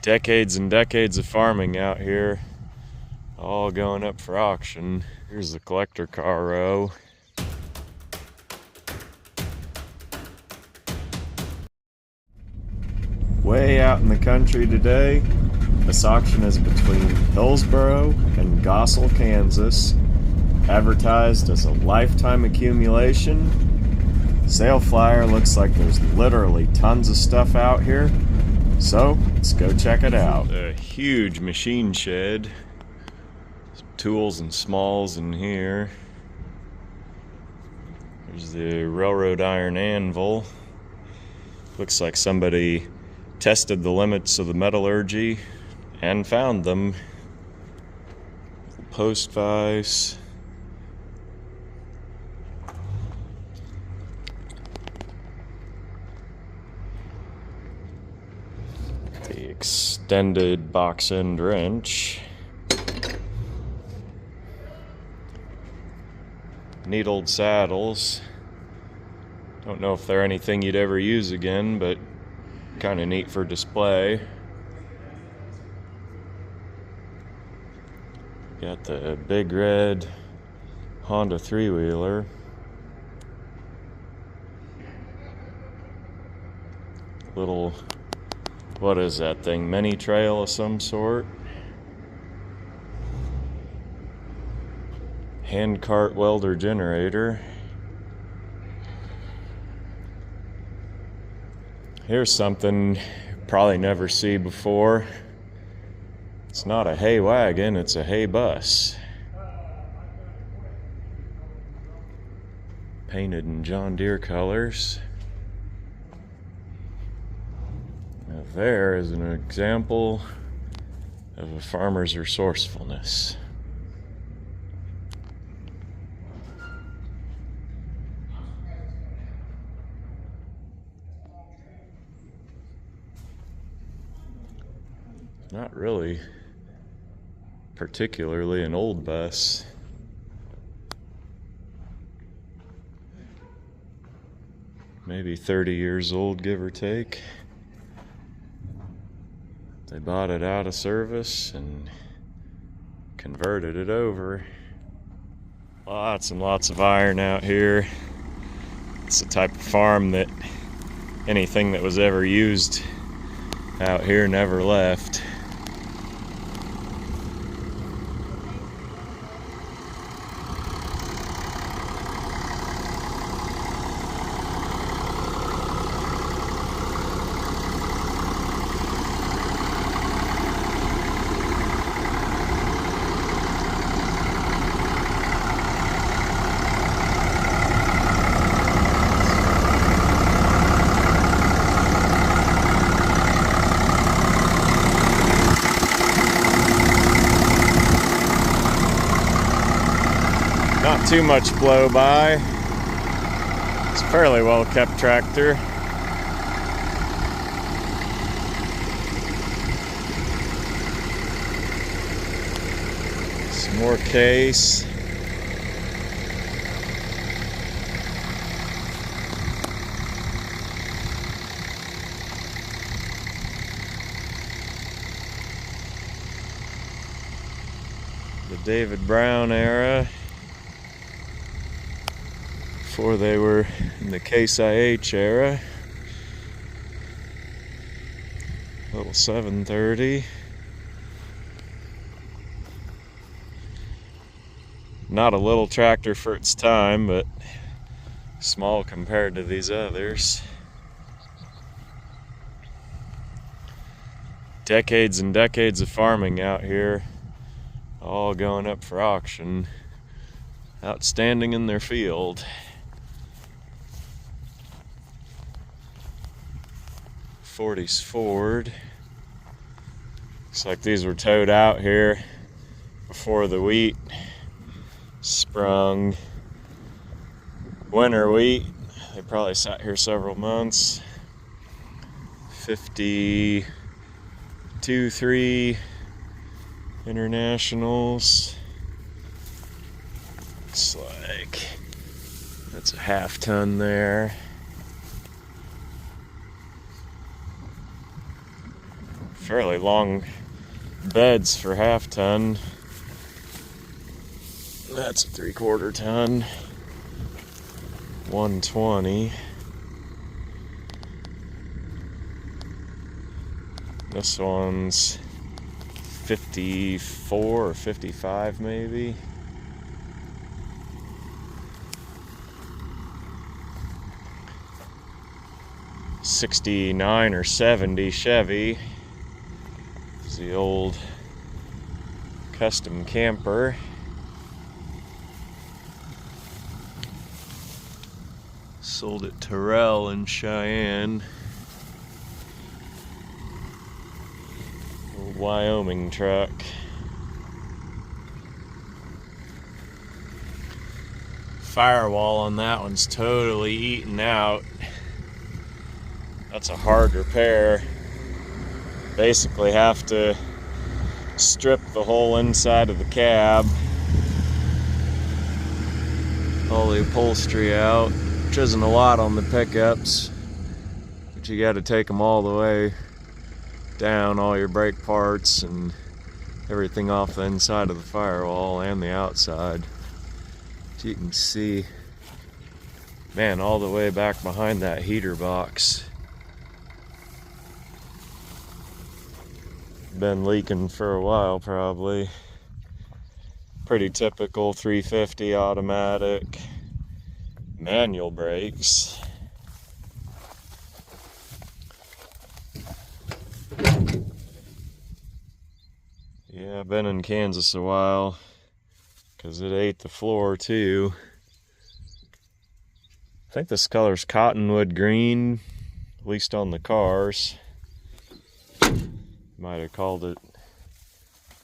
Decades and decades of farming out here, all going up for auction. Here's the collector car row. Way out in the country today, this auction is between Hillsboro and Gossell, Kansas. Advertised as a lifetime accumulation. Sale flyer looks like there's literally tons of stuff out here. So, let's go check it out. A huge machine shed. Some tools and smalls in here. There's the railroad iron anvil. Looks like somebody tested the limits of the metallurgy and found them. Post vise. The extended box end wrench. Needled saddles. Don't know if they're anything you'd ever use again, but kind of neat for display. Got the big red Honda 3-wheeler. Little, what is that thing? Mini trail of some sort. Hand cart welder generator. Here's something you probably never see before. It's not a hay wagon, it's a hay bus. Painted in John Deere colors. Now there is an example of a farmer's resourcefulness. Not really particularly an old bus. Maybe 30 years old, give or take. They bought it out of service and converted it over. Lots and lots of iron out here. It's the type of farm that anything that was ever used out here never left. Not too much blow by. It's a fairly well kept tractor. Some more case. The David Brown era. Before they were in the Case IH era. Little 730. Not a little tractor for its time, but small compared to these others. Decades and decades of farming out here, all going up for auction. Outstanding in their field. 40s Ford. Looks like these were towed out here before the wheat sprung. Winter wheat. They probably sat here several months. 52.3 Internationals. Looks like that's a half ton there. fairly long beds for half ton. That's a 3/4 ton. 120. This one's 54 or 55 maybe. '69 or '70 Chevy. It's the old custom camper. Sold at Terrell in Cheyenne. Old Wyoming truck. Firewall on that one's totally eaten out. That's a hard repair. Basically have to strip the whole inside of the cab, all the upholstery out, which isn't a lot on the pickups, but you got to take them all the way down, all your brake parts and everything off the inside of the firewall and the outside. As you can see, man, all the way back behind that heater box. Been leaking for a while probably. Pretty typical 350 automatic, manual brakes. Yeah, I've been in Kansas a while because it ate the floor too. I think this color's cottonwood green, at least on the cars. Might have called it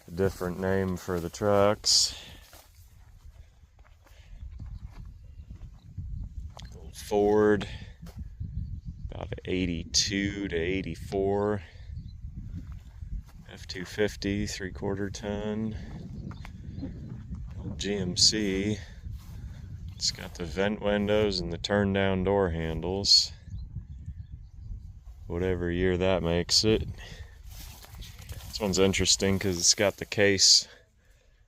a different name for the trucks. Old Ford, about an 82 to 84. F-250, 3/4 ton. Old GMC. It's got the vent windows and the turn down door handles. Whatever year that makes it. This one's interesting because it's got the case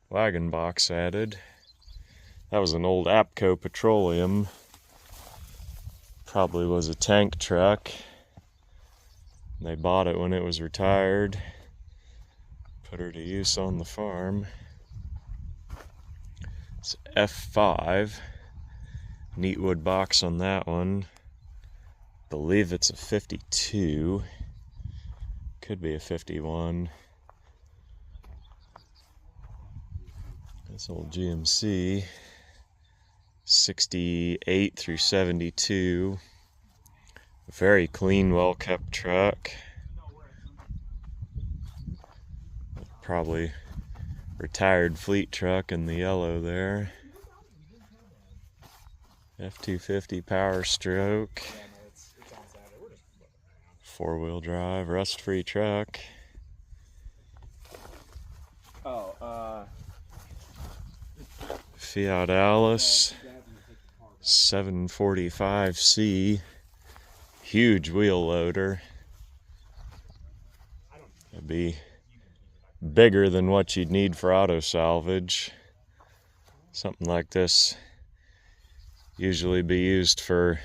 wagon box added. That was an old APCO Petroleum. Probably was a tank truck. They bought it when it was retired. Put her to use on the farm. It's F5. Neat wood box on that one. Believe it's a 52. Could be a 51. This old GMC, 68 through 72. Very clean, well-kept truck. Probably retired fleet truck in the yellow there. F-250 Power Stroke. 4-wheel drive, rust-free truck. Fiat Alice 745C, huge wheel loader. It'd be bigger than what you'd need for auto salvage. Something like this usually be used for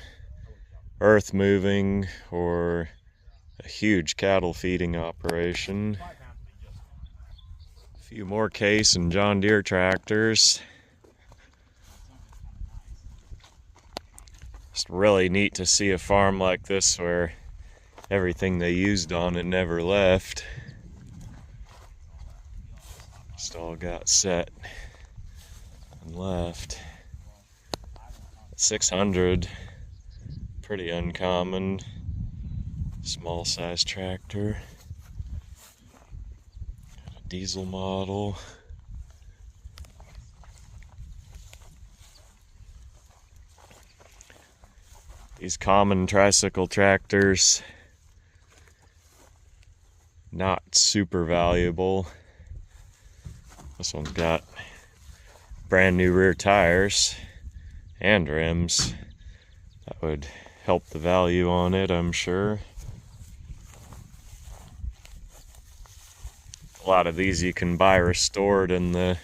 earth moving or a huge cattle feeding operation. A few more Case and John Deere tractors. It's really neat to see a farm like this where everything they used on it never left. Just all got set and left. 600, pretty uncommon. Small size tractor. Got a diesel model. These common tricycle tractors, not super valuable. This one's got brand new rear tires and rims. That would help the value on it, I'm sure. A lot of these you can buy restored in the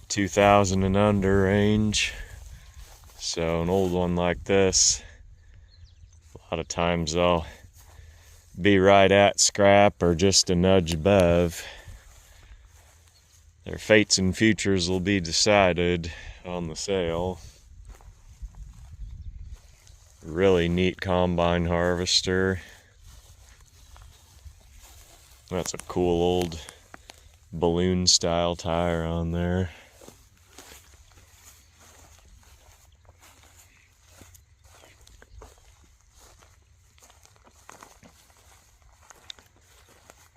2,000 and under range. So an old one like this, a lot of times they'll be right at scrap or just a nudge above. Their fates and futures will be decided on the sale. Really neat combine harvester. That's a cool old balloon style tire on there.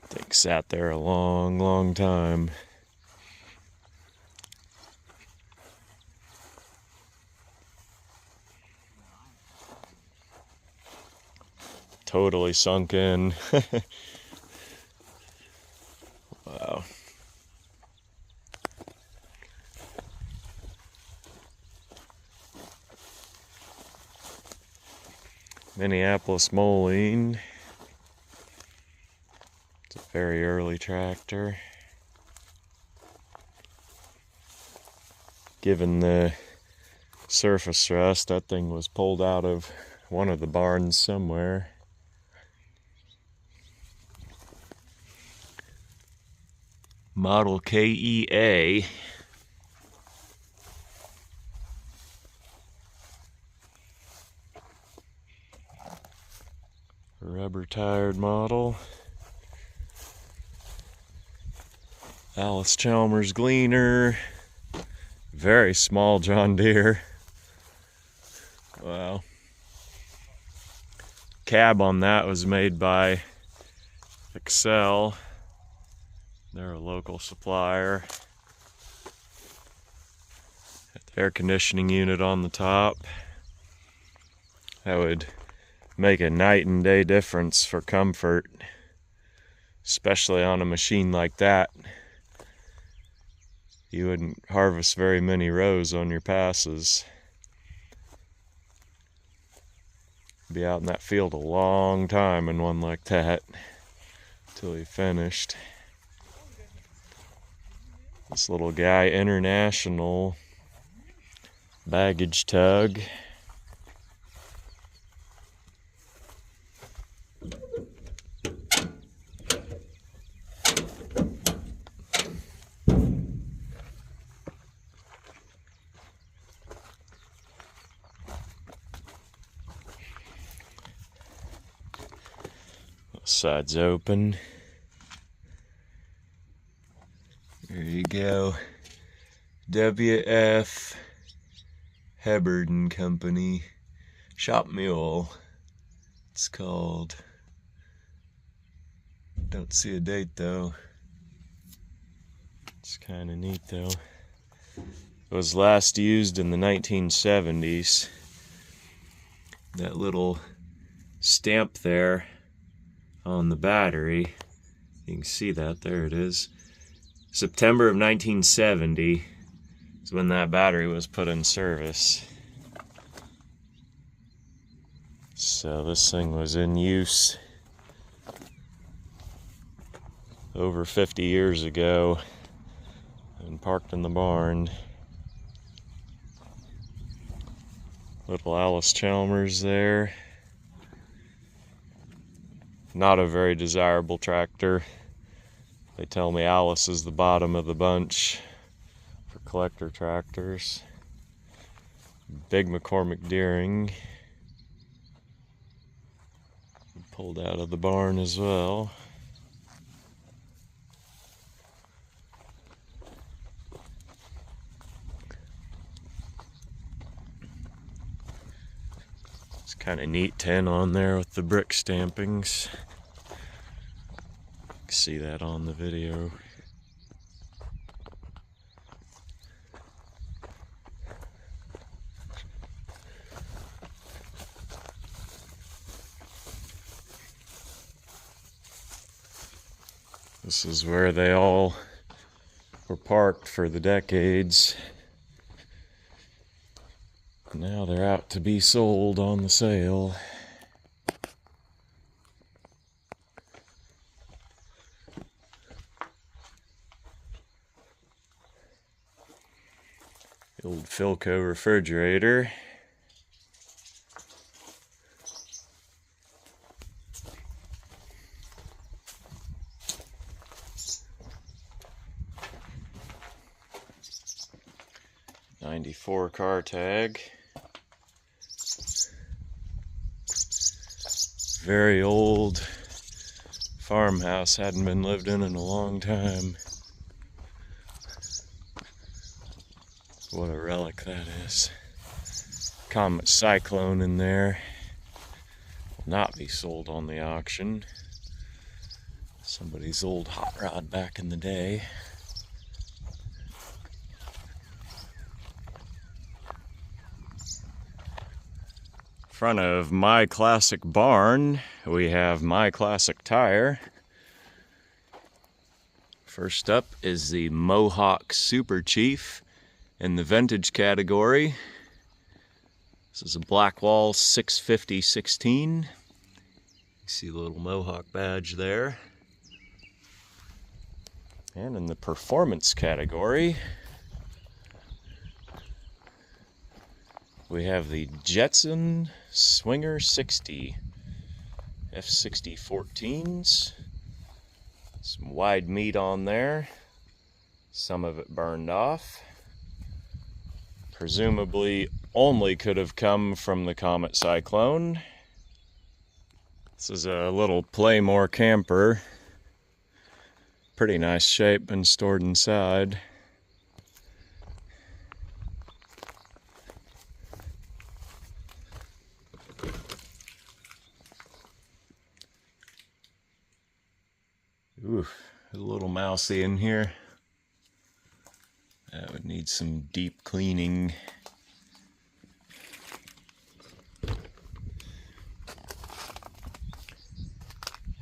I think sat there a long time. Totally sunk in. Wow. Minneapolis Moline. It's a very early tractor. Given the surface thrust, that thing was pulled out of one of the barns somewhere. Model KEA. Rubber tired model. Alice Chalmers Gleaner. Very small John Deere. Wow. Cab on that was made by Excel. They're a local supplier. Got the air conditioning unit on the top. That would make a night and day difference for comfort, especially on a machine like that. You wouldn't harvest very many rows on your passes. Be out in that field a long time in one like that till you finished. This little guy, International baggage tug. Sides open. There you go. W.F. Hubbard and Company shop mule. It's called. Don't see a date though. It's kind of neat though. It was last used in the 1970s. That little stamp there on the battery, you can see that, there it is. September of 1970 is when that battery was put in service. So this thing was in use over 50 years ago and parked in the barn. Little Alice Chalmers there. Not a very desirable tractor. They tell me Alice is the bottom of the bunch for collector tractors. Big McCormick Deering. Pulled out of the barn as well. It's kind of neat tin on there with the brick stampings. You can see that on the video. This is where they all were parked for the decades. Now they're out to be sold on the sale. Old Philco refrigerator. '94 car tag. Very old farmhouse, hadn't been lived in a long time. What a relic that is. Comet Cyclone in there. Will not be sold on the auction. Somebody's old hot rod back in the day. Front of My Classic Barn, we have My Classic Tire. First up is the Mohawk Super Chief in the vintage category. This is a Blackwall 650/16. You see the little Mohawk badge there. And in the performance category, we have the Jetson Swinger 60 F60 14s. Some wide meat on there. Some of it burned off. Presumably only could have come from the Comet Cyclone. This is a little Playmore camper. Pretty nice shape, been stored inside. Ooh, a little mousy in here. That would need some deep cleaning.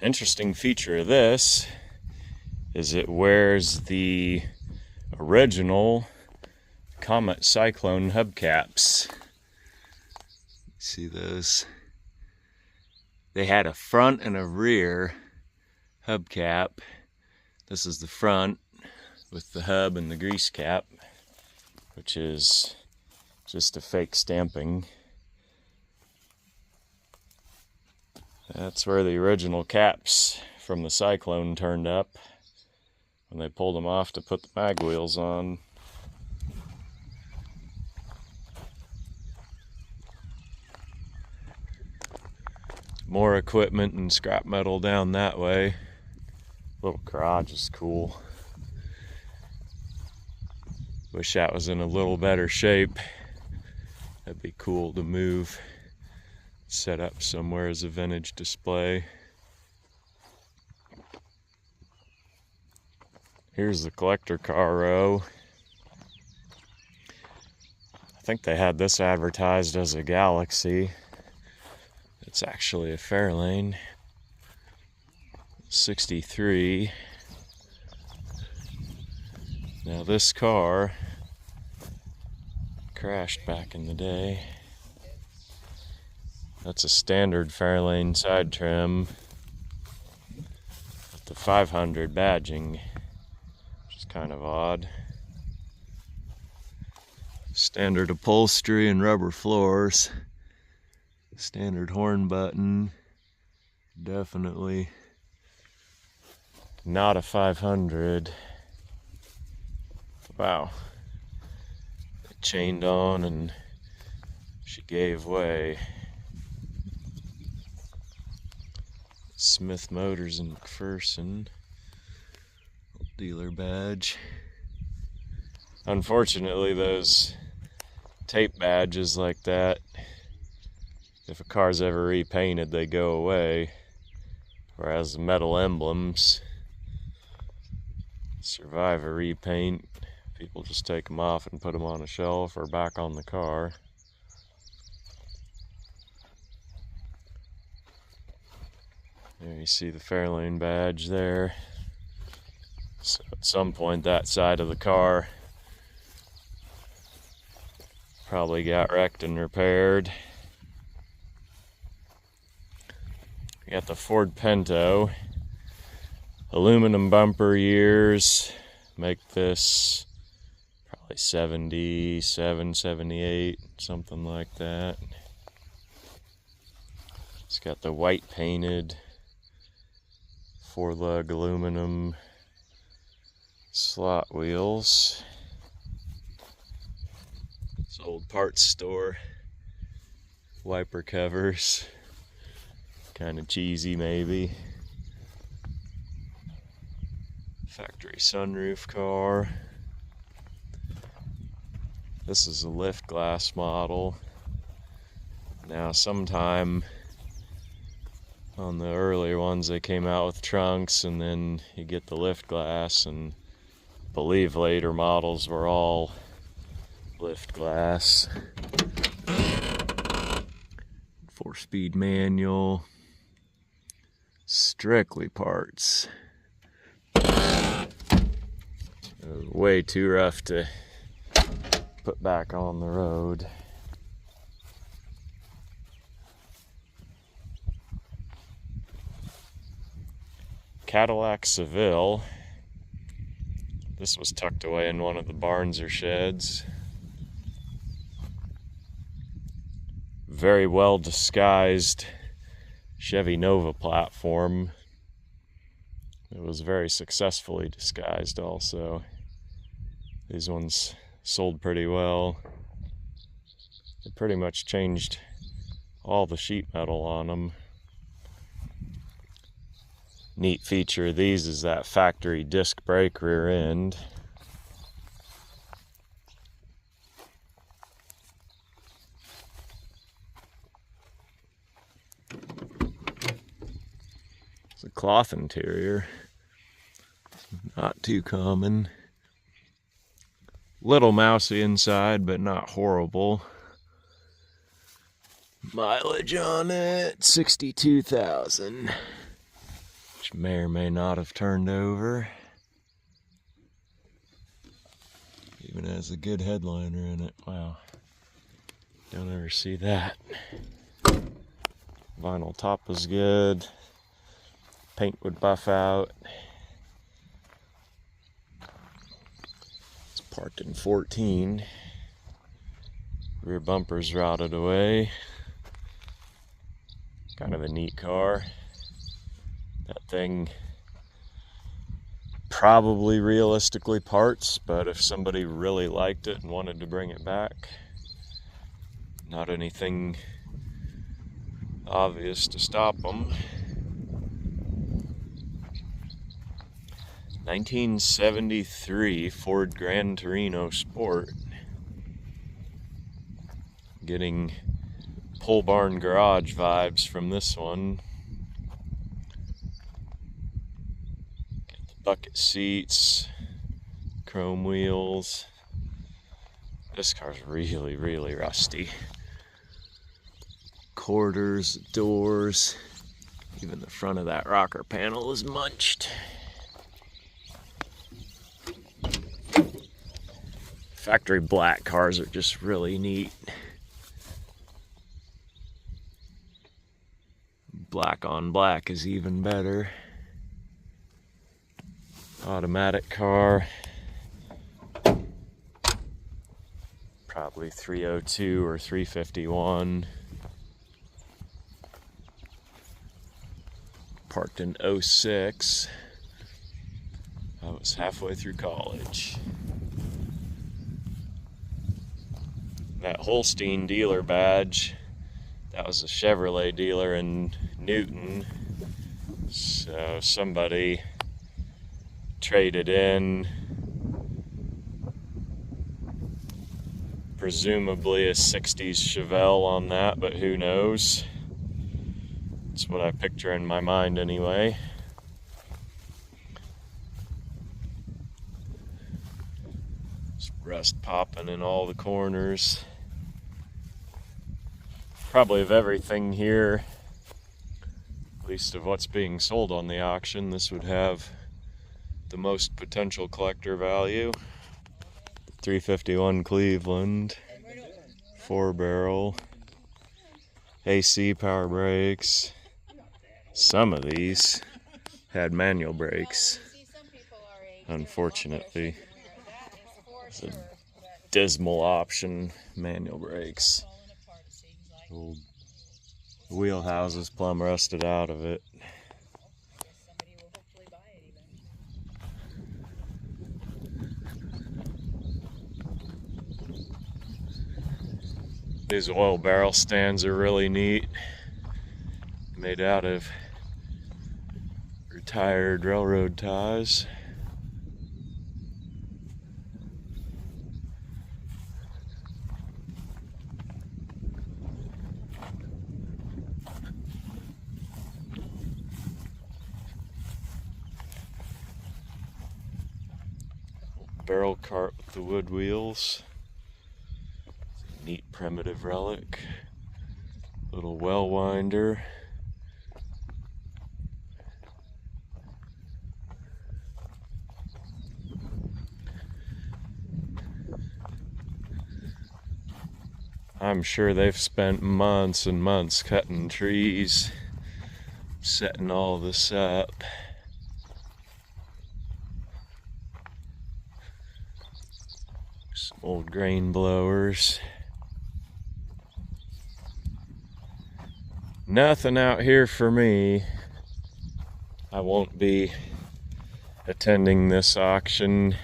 Interesting feature of this is it wears the original Comet Cyclone hubcaps. See those? They had a front and a rear hubcap. This is the front with the hub and the grease cap, which is just a fake stamping. That's where the original caps from the Cyclone turned up when they pulled them off to put the mag wheels on. More equipment and scrap metal down that way. Little garage is cool. Wish that was in a little better shape. That'd be cool to move, set up somewhere as a vintage display. Here's the collector car row. I think they had this advertised as a Galaxy. It's actually a Fairlane 63. Now this car crashed back in the day. That's a standard Fairlane side trim with the 500 badging, which is kind of odd. Standard upholstery and rubber floors. Standard horn button. Definitely not a 500. Wow. It chained on and she gave way. Smith Motors in McPherson. Dealer badge. Unfortunately, those tape badges like that, if a car's ever repainted, they go away. Whereas the metal emblems survive a repaint. People just take them off and put them on a shelf or back on the car. There you see the Fairlane badge there. So at some point that side of the car probably got wrecked and repaired. We got the Ford Pinto. Aluminum bumper years make this Probably 77, 78, something like that. It's got the white painted 4-lug aluminum slot wheels. It's an old parts store. Wiper covers. Kind of cheesy maybe. Factory sunroof car. This is a lift glass model. Now sometime on the earlier ones they came out with trunks, and then you get the lift glass, and I believe later models were all lift glass. 4-speed manual. Strictly parts. It was way too rough to put back on the road. Cadillac Seville. This was tucked away in one of the barns or sheds. Very well disguised Chevy Nova platform. It was very successfully disguised also. These ones sold pretty well. They pretty much changed all the sheet metal on them. Neat feature of these is that factory disc brake rear end. It's a cloth interior. Not too common. Little mousy inside, but not horrible. Mileage on it, 62,000. Which may or may not have turned over. Even has a good headliner in it. Wow. Don't ever see that. Vinyl top was good. Paint would buff out. It's parked in 14. Rear bumper's rotted away. Kind of a neat car. That thing probably realistically parts, but if somebody really liked it and wanted to bring it back, not anything obvious to stop them. 1973 Ford Gran Torino Sport. Getting pole barn garage vibes from this one. Got the bucket seats, chrome wheels. This car's really, really rusty. Quarters, doors, even the front of that rocker panel is munched. Factory black cars are just really neat. Black on black is even better. Automatic car. Probably 302 or 351. Parked in 06. I was halfway through college. That Holstein dealer badge, that was a Chevrolet dealer in Newton. So somebody traded in presumably a 60s Chevelle on that, but who knows? That's what I picture in my mind anyway. It's rust popping in all the corners. Probably of everything here, at least of what's being sold on the auction, this would have the most potential collector value. 351 Cleveland, 4-barrel, AC power brakes. Some of these had manual brakes, unfortunately. It's a dismal option, manual brakes. Old wheel houses plumb rusted out of it. These oil barrel stands are really neat, made out of retired railroad ties. Barrel cart with the wood wheels. Neat primitive relic. Little well winder. I'm sure they've spent months and months cutting trees, setting all this up. Some old grain blowers. Nothing out here for me. I won't be attending this auction.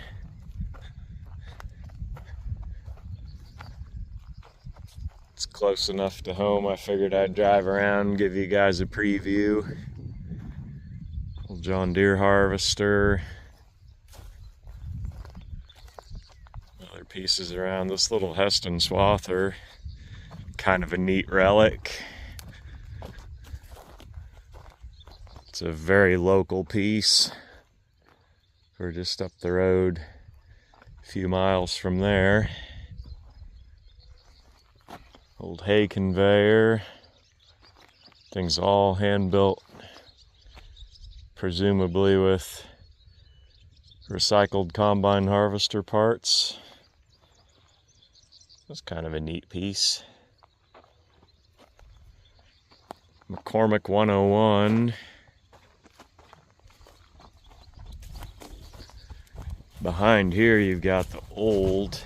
It's close enough to home. I figured I'd drive around and give you guys a preview. Old John Deere harvester. Other pieces around. This little Heston swather, kind of a neat relic. It's a very local piece. We're just up the road a few miles from there. Old hay conveyor. Things all hand built, presumably with recycled combine harvester parts. That's kind of a neat piece. McCormick 101. Behind here you've got the old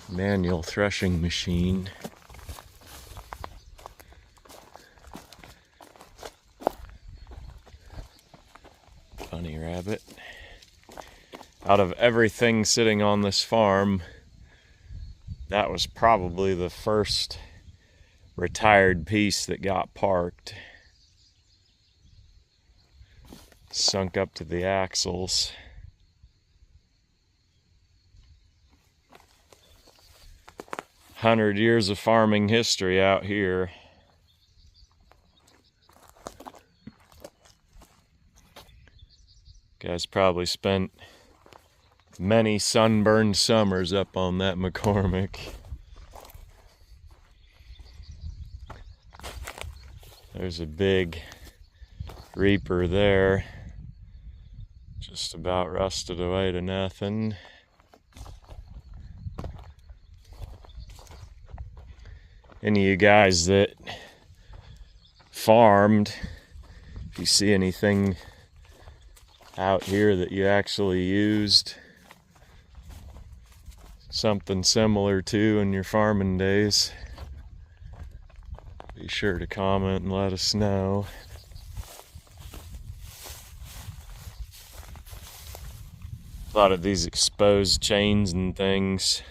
manual threshing machine. Bunny rabbit. Out of everything sitting on this farm, that was probably the first retired piece that got parked. Sunk up to the axles. "100 years of farming history out here." Guys probably spent many sunburned summers up on that McCormick. There's a big reaper there. Just about rusted away to nothing. Any of you guys that farmed, if you see anything out here that you actually used something similar to in your farming days, be sure to comment and let us know. A lot of these exposed chains and things.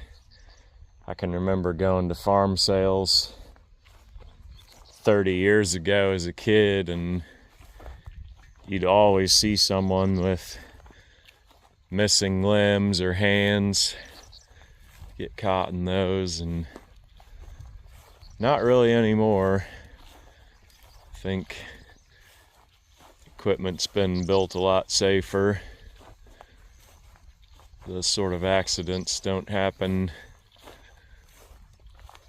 I can remember going to farm sales 30 years ago as a kid, and you'd always see someone with missing limbs or hands get caught in those, and not really anymore. I think equipment's been built a lot safer. Those sort of accidents don't happen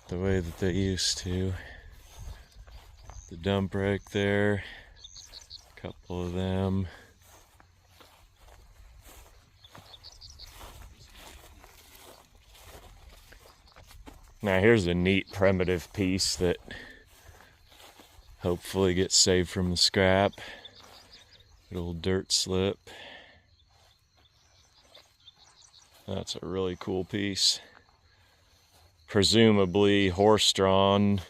the way that they used to. The dump right there, a couple of them. Now here's a neat primitive piece that hopefully gets saved from the scrap. Good old dirt slip. That's a really cool piece. Presumably horse-drawn,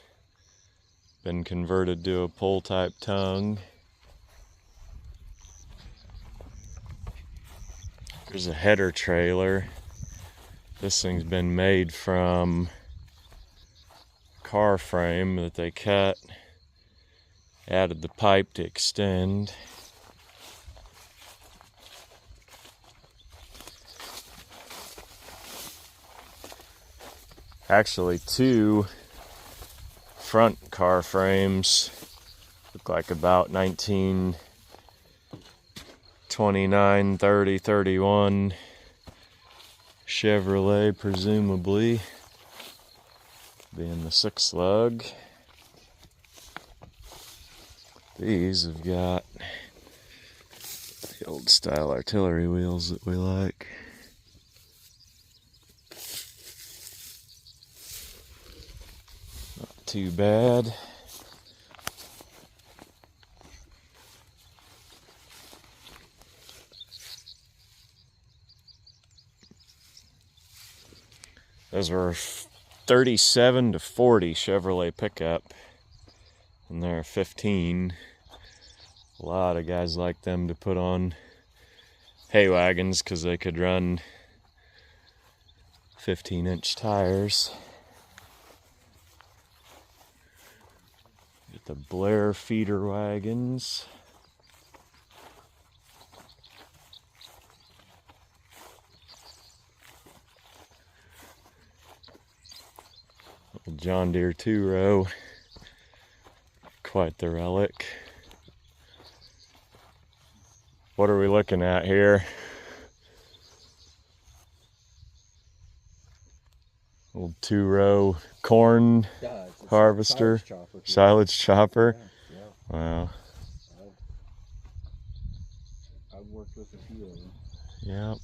been converted to a pull-type tongue. There's a header trailer. This thing's been made from car frame that they cut, added the pipe to extend. Actually, two front car frames, look like about 1929, 30, 31 Chevrolet, presumably, being the 6 lug. These have got the old style artillery wheels that we like. Not too bad. Those were 37 to 40 Chevrolet pickup, and they're 15. A lot of guys like them to put on hay wagons because they could run 15-inch tires. Get the Blair feeder wagons. John Deere 2-row, quite the relic. What are we looking at here? Old 2-row corn harvester, silage chopper. Yeah. Wow. I've worked with a few of them. Yep.